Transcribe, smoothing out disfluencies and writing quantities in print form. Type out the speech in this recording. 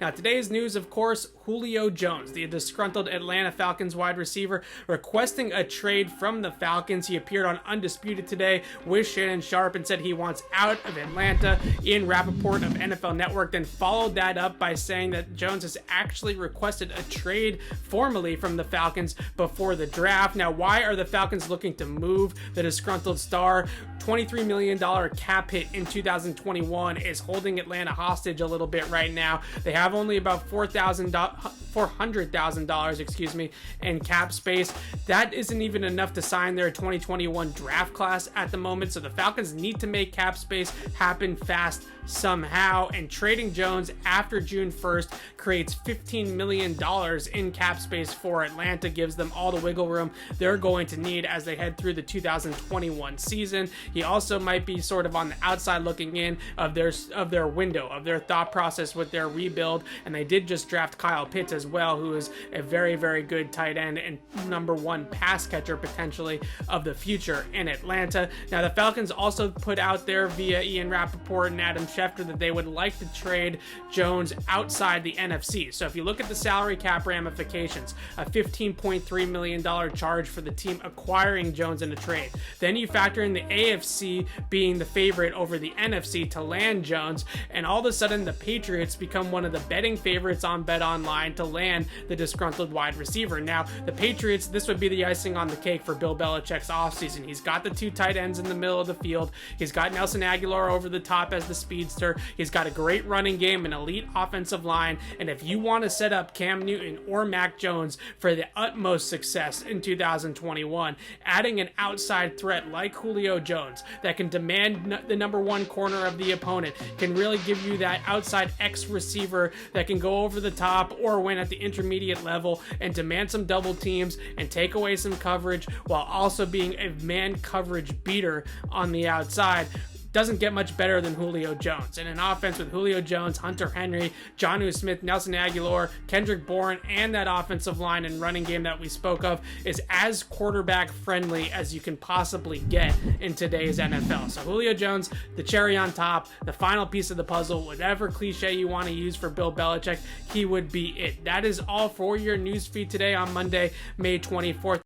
Now, today's news, of course, Julio Jones, the disgruntled Atlanta Falcons wide receiver, requesting a trade from the Falcons. He appeared on Undisputed today with Shannon Sharpe and said he wants out of Atlanta. Ian Rappaport of NFL Network then followed that up by saying that Jones has actually requested a trade formally from the Falcons before the draft. Now, why are the Falcons looking to move the disgruntled star? $23 million cap hit in 2021 is holding Atlanta hostage a little bit right now. They have only about $400,000 in cap space. That isn't even enough to sign their 2021 draft class at the moment, so the Falcons need to make cap space happen fast somehow, and trading Jones after June 1st creates $15 million in cap space for Atlanta, gives them all the wiggle room they're going to need as they head through the 2021 season. He also might be sort of on the outside looking in of their window, of their thought process with their rebuild, and they did just draft Kyle Pitts as well, who is a very, very good tight end and number one pass catcher potentially of the future in Atlanta. Now, the Falcons also put out there via Ian Rappaport and Adam Schefter that they would like to trade Jones outside the NFC. So if you look at the salary cap ramifications, a $15.3 million charge for the team acquiring Jones in a trade. Then you factor in the AFC being the favorite over the NFC to land Jones, and all of a sudden the Patriots become one of the betting favorites on BetOnline to land the disgruntled wide receiver. Now, the Patriots, this would be the icing on the cake for Bill Belichick's offseason. He's got the two tight ends in the middle of the field. He's got Nelson Aguilar over the top as the speedster. He's got a great running game, an elite offensive line, and if you want to set up Cam Newton or Mac Jones for the utmost success in 2021, adding an outside threat like Julio Jones that can demand the number one corner of the opponent, can really give you that outside X receiver that can go over the top or win at the intermediate level and demand some double teams and take away some coverage while also being a man coverage beater on the outside. Doesn't get much better than Julio Jones. And an offense with Julio Jones, Hunter Henry, Jonnu Smith, Nelson Aguilar, Kendrick Bourne, and that offensive line and running game that we spoke of is as quarterback friendly as you can possibly get in today's NFL. So Julio Jones, the cherry on top, the final piece of the puzzle, whatever cliche you want to use for Bill Belichick, he would be it. That is all for your news feed today on Monday, May 24th.